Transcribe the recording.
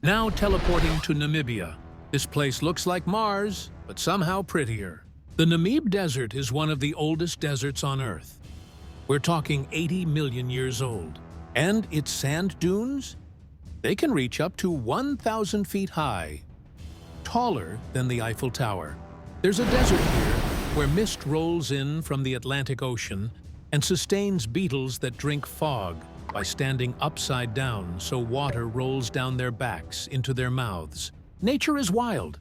Now teleporting to Namibia. This place looks like Mars, but somehow prettier. The Namib Desert is one of the oldest deserts on Earth. We're talking 80 million years old. And its sand dunes? They can reach up to 1,000 feet high, taller than the Eiffel Tower. There's a desert here where mist rolls in from the Atlantic Ocean and sustains beetles that drink fog by standing upside down so water rolls down their backs into their mouths. Nature is wild,